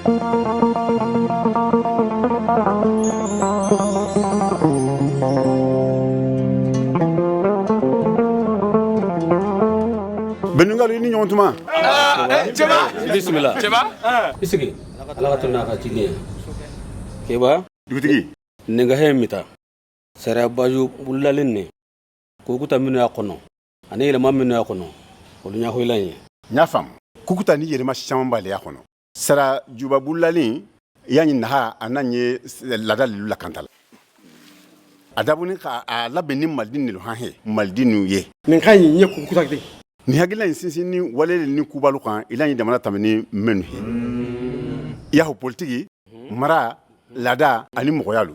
Benungalu ni nyontuma. Bismillah. Isigi. Ala tuna ka tini. Keba? Dugutigi. Ninga hemita. Sara baju bullalinne. Kukuta minu yakono. Ani ile maminu yakono. Olunya hoylanye. Nyafam. Kukuta ni yelema shambale yakono. Sara juba bullalin yani naha ananye ladal la kantala. Adabuni ka labeni maldini lo hahe. Maldini ye. Ninkanyi nye kukuta kiti. Ni hagila insinsi ni walele ni kubalu kan ilani jamana tamani menu he. Yahu politiki mara lada ani mogoyalu.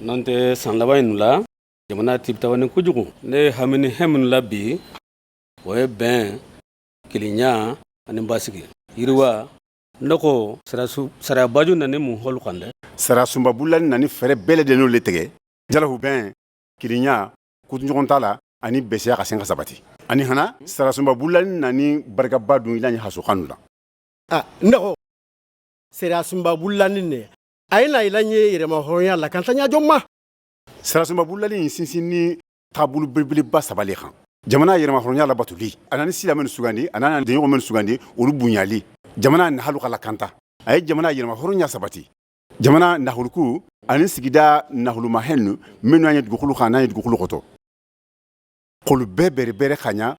Nante sanlaba inula jamana tibtawani kujugu ne hamini hemnula bi wae ben kilinya ani basigi yirwa ndoko sara baju nani mu holu kande Sara sumba bulani nani fere bele de no letege jalahu ben kilinya kutunjogon tala ani besiya ka senga sabati ani hana sara sumba bulani nani barka badu ilani hasu kanula ndako sera sumba bulani ne ayina ilanye irema hoya la kantanya jomma sara sumba bulani sinsini tabulu bilbili ba sabali khan jamana irema hoya la batuli anani sila men sugandi anani de men sugandi ulu bunyali jamana na halu kala kanta ay jamana irema hoya sabati jamana na hulku ani sigida na huluma hennu menu anya dugulu khana anya dugulu koto qulu bere khanya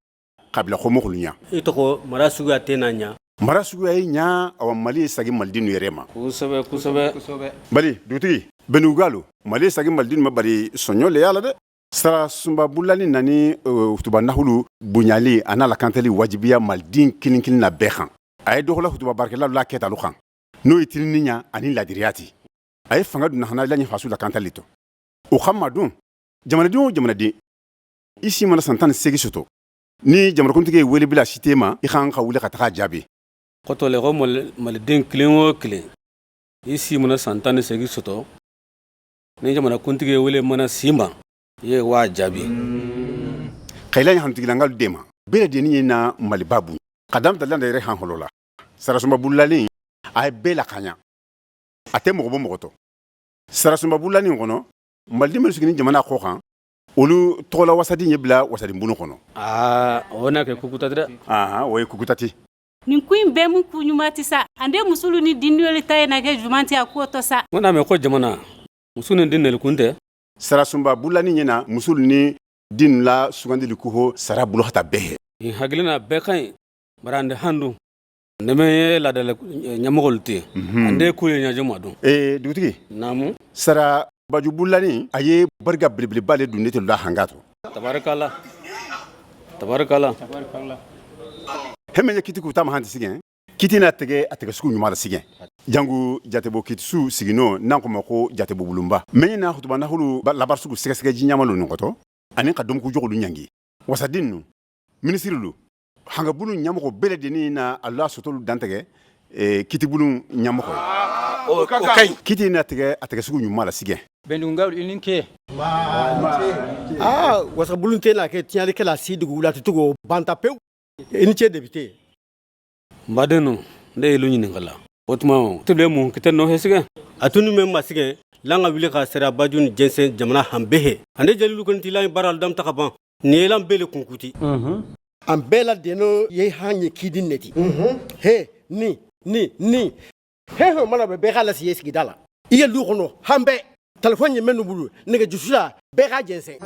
qabla khomo khulunya itoko marasugu atenanya marasugu ay nya aw mali sagi maldinu yerema kusabe bali dutigi benugalu mali sagi maldinu mabari sonyo le yala de sara sumba bulani nani utuba nahulu bunyali ana la kantali wajibiya maldin kinin na bekhan ay dohla utuba barkela la keta lu khan no itirininya ani ladiriyati ay fanga dun hana lani fasu la kantali to o khamadun jamana di isi mana santan segi soto ni jamana kuntige weli bila sitema I khan ka wuli ka taka jabi koto le go mal den klingo kle isi mana santane segi soto ni jamana kuntige wele mana simba ye wa jabi khaylan han tigilangal dema bele de ni na malibabu kadam talanda re han holola sarasuma bulali ay bela kanya ate mogo to sarasuma bulali ngono maldi mel sugini jamana ko kan olu tola wasadi nyebla wasadi mbunu kono ona ke kukutati way kukutati nin kuin be mun kunyumati sa ande musulu ni dinwele tay na ke jumanti akoto sa ngona me ko jamana musunu dinel kunte sarasumba bulani nyena musulu ni din la sugandi likuho sarabulu hata behe haglina bekan marande handu neme la dale nyamogolti ande kuye nyajuma dum dutigi namu sara baju bulani aye barga bilbil bale dunete la hangato tabarakallah hemenya kitiku tama handi sigen kitina atege suku nyumala sigen jangu jatebo kitsu sigino nanko mako jatebo bulumba menyina hutuba na hulu labar suku sege jinyamalo ngoto ani kadum ku jogolu nyangi wasadinnu ministrilu hanga bulu nyamako bele deni na Allah sotolu dantege kitibulu nyamako okay kitina atege suku nyumala sigen benungalu ininke wasa bulunte na ke tinyali kala sidugu la tugo bantapew iniche debite mbadenu nde ilu nyini ngala otuma tule mu kiteno hesige atunu mem masige langa wili ka sera bajun jensen jamana hambehe ande jalilu kon tilay baral dam takaban nelam bele kunkuti am bela deno ye hanye kidin neti he ni he mana be kala si yesigi dala iye lu kono hambe telephone ye menu bulu nege jusula be ka jensen